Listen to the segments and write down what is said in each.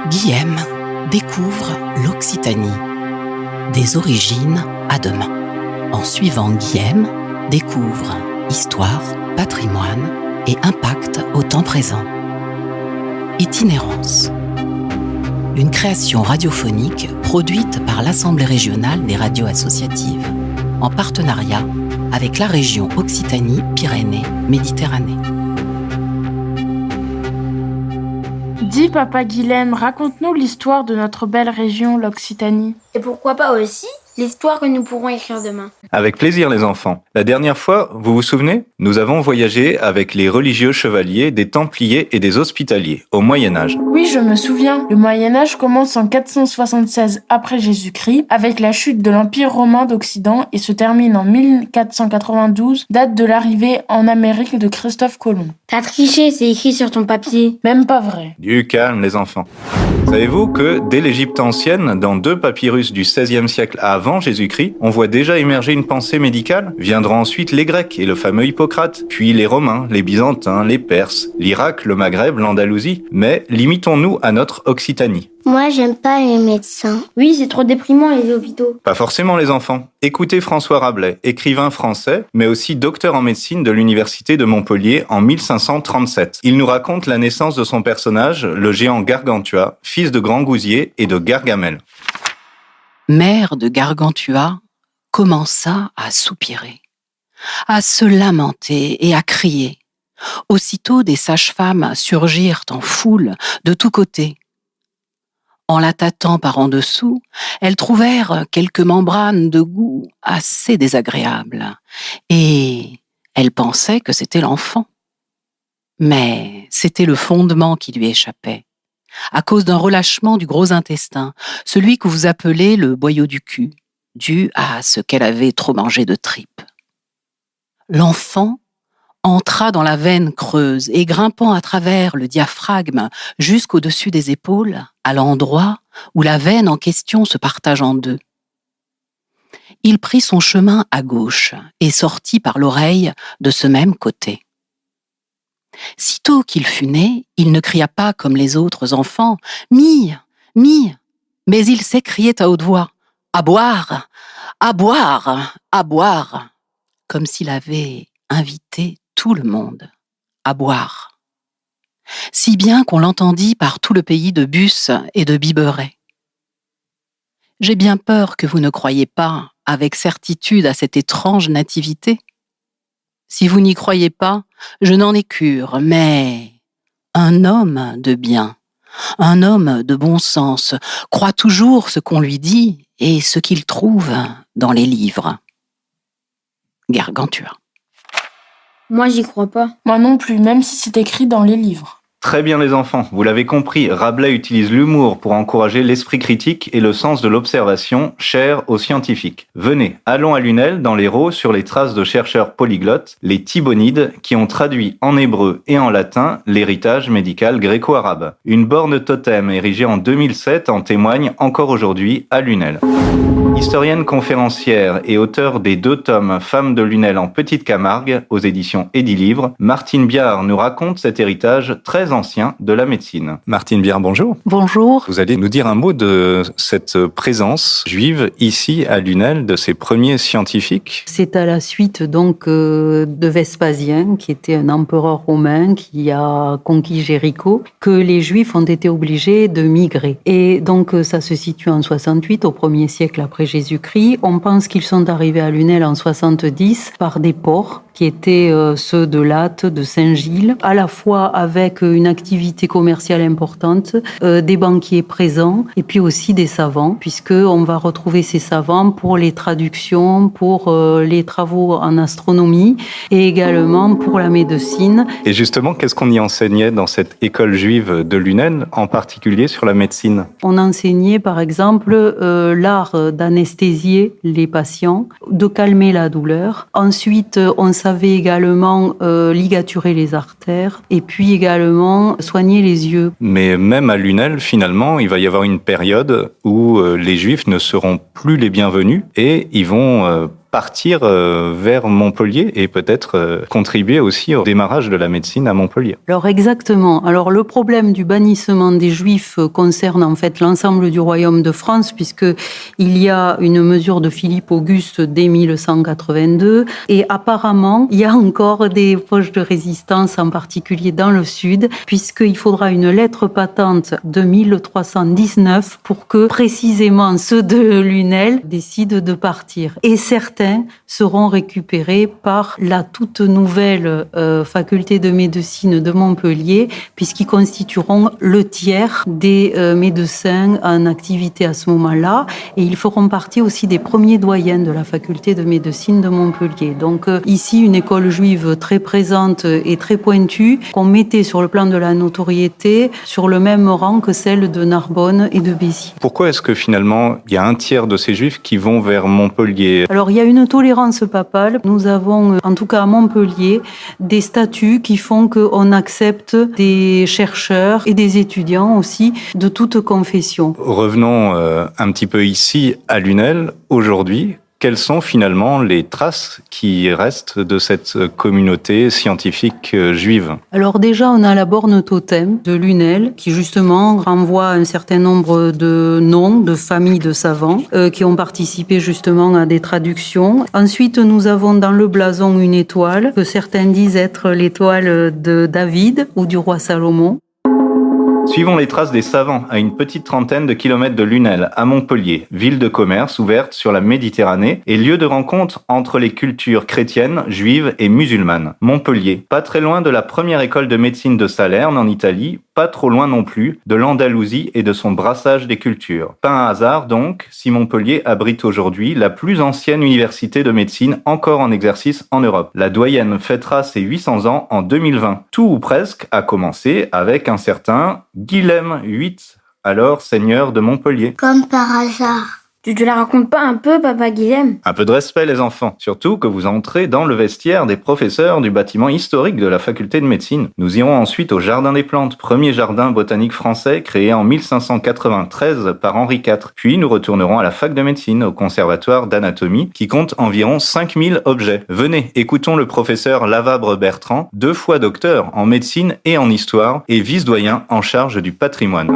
Guillaume découvre l'Occitanie, des origines à demain. En suivant Guillaume, découvre histoire, patrimoine et impact au temps présent. Itinérance. Une création radiophonique produite par l'Assemblée régionale des radios associatives, en partenariat avec la région Occitanie-Pyrénées-Méditerranée. Dis, papa Guilhem, raconte-nous l'histoire de notre belle région, l'Occitanie. Et pourquoi pas aussi l'histoire que nous pourrons écrire demain. Avec plaisir les enfants. La dernière fois, vous vous souvenez ? Nous avons voyagé avec les religieux chevaliers, des Templiers et des Hospitaliers, au Moyen-Âge. Oui, je me souviens. Le Moyen-Âge commence en 476 après Jésus-Christ, avec la chute de l'Empire romain d'Occident et se termine en 1492, date de l'arrivée en Amérique de Christophe Colomb. T'as triché, c'est écrit sur ton papier. Même pas vrai. Du calme les enfants. Savez-vous que dès l'Égypte ancienne, dans 2 papyrus du XVIe siècle avant Jésus-Christ, on voit déjà émerger une pensée médicale ? Viendront ensuite les Grecs et le fameux Hippocrate, puis les Romains, les Byzantins, les Perses, l'Irak, le Maghreb, l'Andalousie. Mais limitons-nous à notre Occitanie. Moi, j'aime pas les médecins. Oui, c'est trop déprimant les hôpitaux. Pas forcément les enfants. Écoutez François Rabelais, écrivain français, mais aussi docteur en médecine de l'université de Montpellier en 1537. Il nous raconte la naissance de son personnage, le géant Gargantua, fils de Grand Gousier et de Gargamel. Mère de Gargantua commença à soupirer, à se lamenter et à crier. Aussitôt des sages-femmes surgirent en foule de tous côtés. En la tâtant par en dessous, elles trouvèrent quelques membranes de goût assez désagréables, et elles pensaient que c'était l'enfant. Mais c'était le fondement qui lui échappait, à cause d'un relâchement du gros intestin, celui que vous appelez le boyau du cul, dû à ce qu'elle avait trop mangé de tripes. L'enfant entra dans la veine creuse et grimpant à travers le diaphragme jusqu'au-dessus des épaules, à l'endroit où la veine en question se partage en 2. Il prit son chemin à gauche et sortit par l'oreille de ce même côté. Sitôt qu'il fut né, il ne cria pas comme les autres enfants « Mie, mie !» mais il s'écriait à haute voix « À boire, à boire, à boire !» comme s'il avait invité tout le monde à boire. Si bien qu'on l'entendit par tout le pays de Bus et de Biberet. J'ai bien peur que vous ne croyiez pas avec certitude à cette étrange nativité. Si vous n'y croyez pas, je n'en ai cure, mais un homme de bien, un homme de bon sens, croit toujours ce qu'on lui dit et ce qu'il trouve dans les livres. Gargantua. Moi, j'y crois pas. Moi non plus, même si c'est écrit dans les livres. Très bien les enfants, vous l'avez compris, Rabelais utilise l'humour pour encourager l'esprit critique et le sens de l'observation, cher aux scientifiques. Venez, allons à Lunel, dans l'Hérault, sur les traces de chercheurs polyglottes, les Thibonides, qui ont traduit en hébreu et en latin l'héritage médical gréco-arabe. Une borne totem érigée en 2007 en témoigne encore aujourd'hui à Lunel. Historienne conférencière et auteure des 2 tomes Femmes de Lunel en Petite Camargue, aux éditions Edilivre, Martine Biard nous raconte cet héritage très ancien de la médecine. Martine Biard, bonjour. Bonjour. Vous allez nous dire un mot de cette présence juive ici à Lunel, de ces premiers scientifiques. C'est à la suite donc de Vespasien, qui était un empereur romain qui a conquis Jéricho, que les Juifs ont été obligés de migrer. Et donc ça se situe en 68, au 1er siècle après Jésus-Christ. On pense qu'ils sont arrivés à Lunel en 70 par des ports qui étaient ceux de Latte, de Saint-Gilles, à la fois avec une activité commerciale importante, des banquiers présents et puis aussi des savants, puisqu'on va retrouver ces savants pour les traductions, pour les travaux en astronomie et également pour la médecine. Et justement, qu'est-ce qu'on y enseignait dans cette école juive de Lunel, en particulier sur la médecine ? On enseignait par exemple l'art d'anesthésier les patients, de calmer la douleur. Ensuite, on savait également ligaturer les artères et puis également soigner les yeux. Mais même à Lunel, finalement, il va y avoir une période où les Juifs ne seront plus les bienvenus et ils vont partir vers Montpellier et peut-être contribuer aussi au démarrage de la médecine à Montpellier. Alors exactement. Alors le problème du bannissement des Juifs concerne en fait l'ensemble du royaume de France, puisque il y a une mesure de Philippe Auguste dès 1182 et apparemment il y a encore des poches de résistance, en particulier dans le sud, puisqu'il faudra une lettre patente de 1319 pour que précisément ceux de Lunel décident de partir. Et certains seront récupérés par la toute nouvelle faculté de médecine de Montpellier, puisqu'ils constitueront le tiers des médecins en activité à ce moment-là, et ils feront partie aussi des premiers doyens de la faculté de médecine de Montpellier. Donc ici, une école juive très présente et très pointue, qu'on mettait sur le plan de la notoriété sur le même rang que celle de Narbonne et de Béziers. Pourquoi est-ce que finalement il y a un tiers de ces Juifs qui vont vers Montpellier ? Alors il y a une tolérance papale. Nous avons, en tout cas à Montpellier, des statuts qui font qu'on accepte des chercheurs et des étudiants aussi de toute confession. Revenons un petit peu ici à Lunel. Aujourd'hui, quelles sont finalement les traces qui restent de cette communauté scientifique juive ? Alors déjà, on a la borne totem de Lunel qui justement renvoie à un certain nombre de noms de familles de savants qui ont participé justement à des traductions. Ensuite, nous avons dans le blason une étoile que certains disent être l'étoile de David ou du roi Salomon. Suivons les traces des savants à une petite trentaine de kilomètres de Lunel, à Montpellier, ville de commerce ouverte sur la Méditerranée et lieu de rencontre entre les cultures chrétiennes, juives et musulmanes. Montpellier, pas très loin de la première école de médecine de Salerne en Italie, pas trop loin non plus de l'Andalousie et de son brassage des cultures. Pas un hasard donc, si Montpellier abrite aujourd'hui la plus ancienne université de médecine encore en exercice en Europe. La doyenne fêtera ses 800 ans en 2020. Tout ou presque a commencé avec un certain Guilhem VIII, alors seigneur de Montpellier. Comme par hasard. Tu te la racontes pas un peu, papa Guilhem ? Un peu de respect les enfants, surtout que vous entrez dans le vestiaire des professeurs du bâtiment historique de la faculté de médecine. Nous irons ensuite au Jardin des Plantes, premier jardin botanique français créé en 1593 par Henri IV. Puis nous retournerons à la fac de médecine, au conservatoire d'anatomie, qui compte environ 5000 objets. Venez, écoutons le professeur Lavabre Bertrand, 2 fois docteur en médecine et en histoire, et vice-doyen en charge du patrimoine.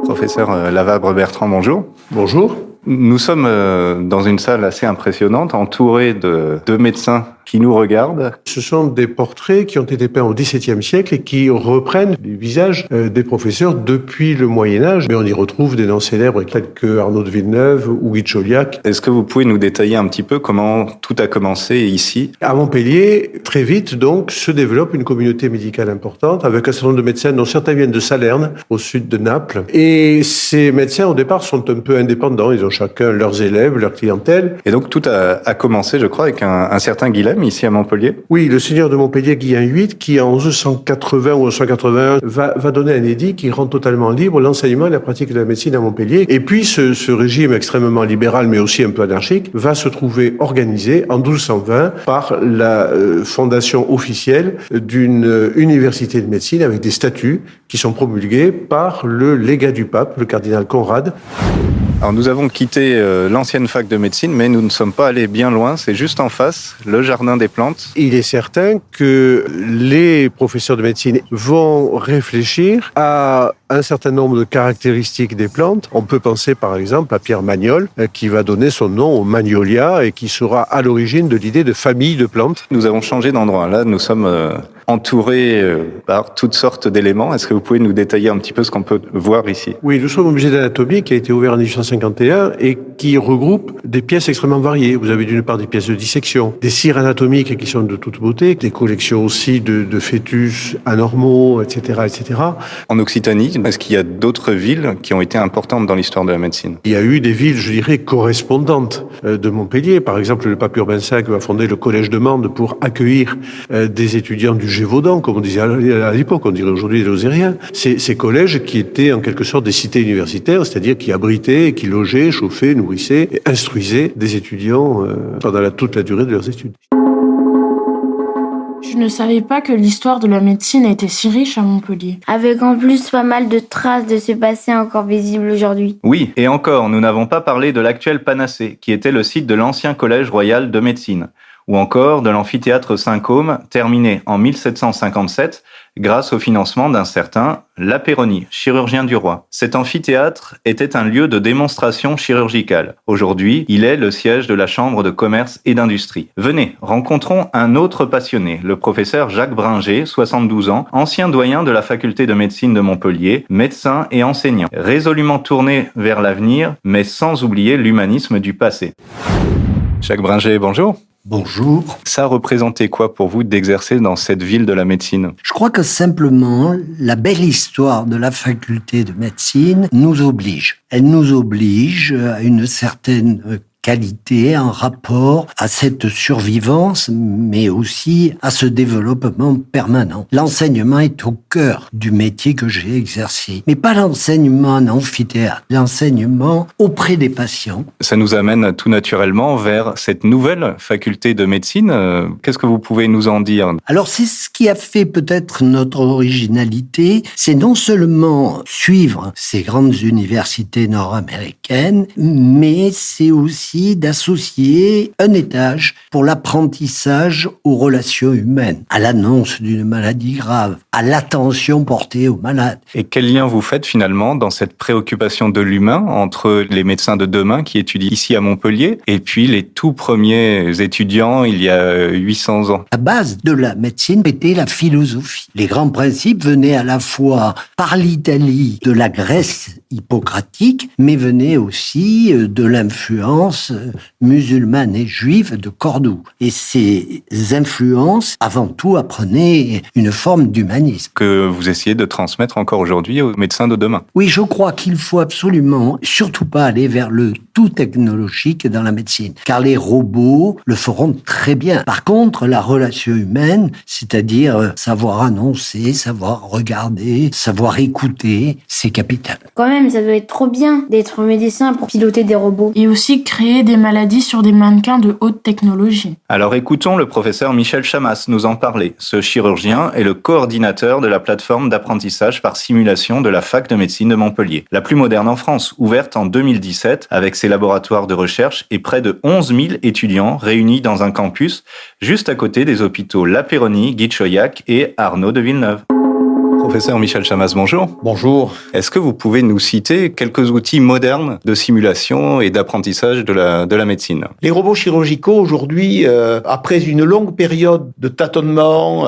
Professeur Lavabre Bertrand, bonjour. Bonjour. Nous sommes dans une salle assez impressionnante, entourée de 2 médecins qui nous regardent. Ce sont des portraits qui ont été peints au XVIIe siècle et qui reprennent les visages des professeurs depuis le Moyen-Âge. Mais on y retrouve des noms célèbres tels que Arnaud de Villeneuve ou Guy de Chauliac. Est-ce que vous pouvez nous détailler un petit peu comment tout a commencé ici ? À Montpellier, très vite, donc, se développe une communauté médicale importante avec un certain nombre de médecins dont certains viennent de Salerne, au sud de Naples. Et ces médecins, au départ, sont un peu indépendants. Ils ont chacun leurs élèves, leur clientèle. Et donc tout a commencé, je crois, avec un certain Guilhem ici à Montpellier. Oui, le seigneur de Montpellier, Guilhem VIII, qui en 1180 ou 1181 va donner un édit qui rend totalement libre l'enseignement et la pratique de la médecine à Montpellier. Et puis ce régime extrêmement libéral, mais aussi un peu anarchique, va se trouver organisé en 1220 par la fondation officielle d'une université de médecine avec des statuts qui sont promulgués par le légat du pape, le cardinal Conrad. Alors nous avons quitté l'ancienne fac de médecine, mais nous ne sommes pas allés bien loin, c'est juste en face, le Jardin des Plantes. Il est certain que les professeurs de médecine vont réfléchir à un certain nombre de caractéristiques des plantes. On peut penser par exemple à Pierre Magnol, qui va donner son nom au Magnolia et qui sera à l'origine de l'idée de famille de plantes. Nous avons changé d'endroit, là nous sommes entourés par toutes sortes d'éléments. Est-ce que vous pouvez nous détailler un petit peu ce qu'on peut voir ici ? Oui, nous sommes au musée d'anatomie qui a été ouvert en 1851 et qui regroupe des pièces extrêmement variées. Vous avez d'une part des pièces de dissection, des cires anatomiques qui sont de toute beauté, des collections aussi de fœtus anormaux, etc., etc. En Occitanie, est-ce qu'il y a d'autres villes qui ont été importantes dans l'histoire de la médecine ? Il y a eu des villes, je dirais, correspondantes de Montpellier. Par exemple, le pape Urbain V va fonder le collège de Mende pour accueillir des étudiants du Gévaudan, comme on disait à l'époque, on dirait aujourd'hui les Lozériens. Ces collèges qui étaient en quelque sorte des cités universitaires, c'est-à-dire qui abritaient, qui logeaient, chauffaient, nourrissaient et instruisaient des étudiants pendant toute la durée de leurs études. Je ne savais pas que l'histoire de la médecine était si riche à Montpellier. Avec en plus pas mal de traces de ce passé encore visibles aujourd'hui. Oui, et encore, nous n'avons pas parlé de l'actuel Panacée, qui était le site de l'ancien Collège royal de médecine, ou encore de l'amphithéâtre Saint-Côme, terminé en 1757 grâce au financement d'un certain Lapéronie, chirurgien du roi. Cet amphithéâtre était un lieu de démonstration chirurgicale. Aujourd'hui, il est le siège de la Chambre de commerce et d'industrie. Venez, rencontrons un autre passionné, le professeur Jacques Bringer, 72 ans, ancien doyen de la faculté de médecine de Montpellier, médecin et enseignant, résolument tourné vers l'avenir, mais sans oublier l'humanisme du passé. Jacques Bringer, bonjour. Bonjour. Ça représentait quoi pour vous d'exercer dans cette ville de la médecine ? Je crois que simplement, la belle histoire de la faculté de médecine nous oblige. Elle nous oblige à une certaine qualité en rapport à cette survivance, mais aussi à ce développement permanent. L'enseignement est au cœur du métier que j'ai exercé, mais pas l'enseignement en amphithéâtre, l'enseignement auprès des patients. Ça nous amène tout naturellement vers cette nouvelle faculté de médecine. Qu'est-ce que vous pouvez nous en dire ? Alors c'est ce qui a fait peut-être notre originalité, c'est non seulement suivre ces grandes universités nord-américaines, mais c'est aussi d'associer un étage pour l'apprentissage aux relations humaines, à l'annonce d'une maladie grave, à l'attention portée aux malades. Et quel lien vous faites finalement dans cette préoccupation de l'humain entre les médecins de demain qui étudient ici à Montpellier et puis les tout premiers étudiants il y a 800 ans ? La base de la médecine était la philosophie. Les grands principes venaient à la fois par l'Italie, de la Grèce hippocratique, mais venaient aussi de l'influence musulmane et juive de Cordoue. Et ces influences, avant tout, apprenaient une forme d'humanisme. Que vous essayez de transmettre encore aujourd'hui aux médecins de demain. Oui, je crois qu'il faut absolument, surtout pas aller vers le tout technologique dans la médecine, car les robots le feront très bien. Par contre, la relation humaine, c'est-à-dire savoir annoncer, savoir regarder, savoir écouter, c'est capital. Quand même, ça doit être trop bien d'être médecin pour piloter des robots. Et aussi créer des maladies sur des mannequins de haute technologie. Alors écoutons le professeur Michel Chamas nous en parler. Ce chirurgien est le coordinateur de la plateforme d'apprentissage par simulation de la fac de médecine de Montpellier, la plus moderne en France, ouverte en 2017 avec ses laboratoires de recherche et près de 11 000 étudiants réunis dans un campus juste à côté des hôpitaux Lapéronie, Guy de Chauliac et Arnaud de Villeneuve. Professeur Michel Chamas, bonjour. Bonjour. Est-ce que vous pouvez nous citer quelques outils modernes de simulation et d'apprentissage de la médecine ? Les robots chirurgicaux, aujourd'hui, après une longue période de tâtonnement,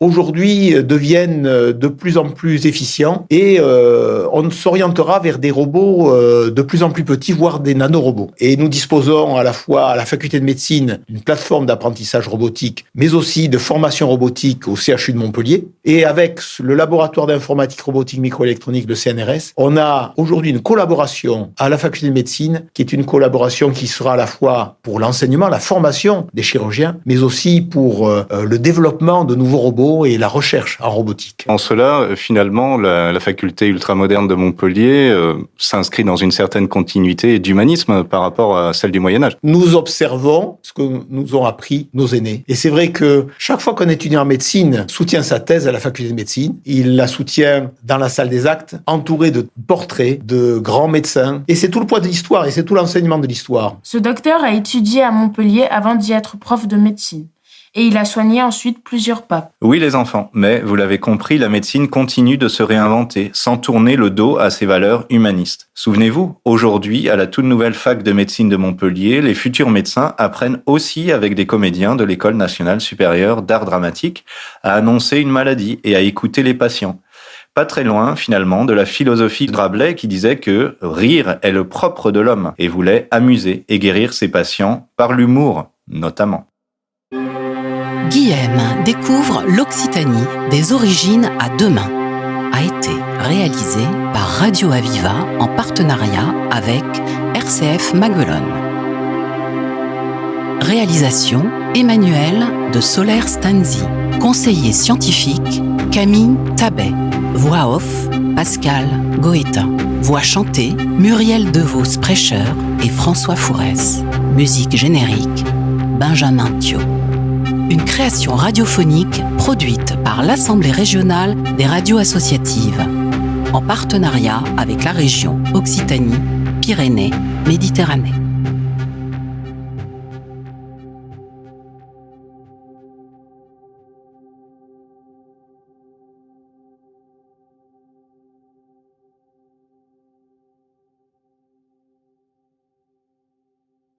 aujourd'hui deviennent de plus en plus efficients et on s'orientera vers des robots de plus en plus petits, voire des nanorobots. Et nous disposons à la fois à la faculté de médecine d'une plateforme d'apprentissage robotique, mais aussi de formation robotique au CHU de Montpellier. Et avec le laboratoire d'informatique robotique microélectronique de CNRS, on a aujourd'hui une collaboration à la faculté de médecine qui est une collaboration qui sera à la fois pour l'enseignement, la formation des chirurgiens, mais aussi pour le développement de nouveaux robots et la recherche en robotique. En cela, finalement, la faculté ultramoderne de Montpellier s'inscrit dans une certaine continuité d'humanisme par rapport à celle du Moyen-Âge. Nous observons ce que nous ont appris nos aînés. Et c'est vrai que chaque fois qu'un étudiant en médecine soutient sa thèse à la faculté de médecine, il la soutient dans la salle des actes, entouré de portraits de grands médecins. Et c'est tout le poids de l'histoire et c'est tout l'enseignement de l'histoire. Ce docteur a étudié à Montpellier avant d'y être prof de médecine. Et il a soigné ensuite plusieurs papes. Oui les enfants, mais vous l'avez compris, la médecine continue de se réinventer, sans tourner le dos à ses valeurs humanistes. Souvenez-vous, aujourd'hui, à la toute nouvelle fac de médecine de Montpellier, les futurs médecins apprennent aussi avec des comédiens de l'École nationale supérieure d'art dramatique à annoncer une maladie et à écouter les patients. Pas très loin, finalement, de la philosophie de Rabelais qui disait que rire est le propre de l'homme et voulait amuser et guérir ses patients par l'humour, notamment. Guillaume découvre l'Occitanie des origines à demain. A été réalisé par Radio Aviva en partenariat avec RCF Maguelone. Réalisation Emmanuel de Soler-Stanzi. Conseiller scientifique Camille Tabet. Voix off Pascal Goéta. Voix chantée Muriel Devos-Prêcheur et François Fourès. Musique générique Benjamin Thiot. une création radiophonique produite par l'Assemblée régionale des radios associatives, en partenariat avec la région Occitanie-Pyrénées-Méditerranée.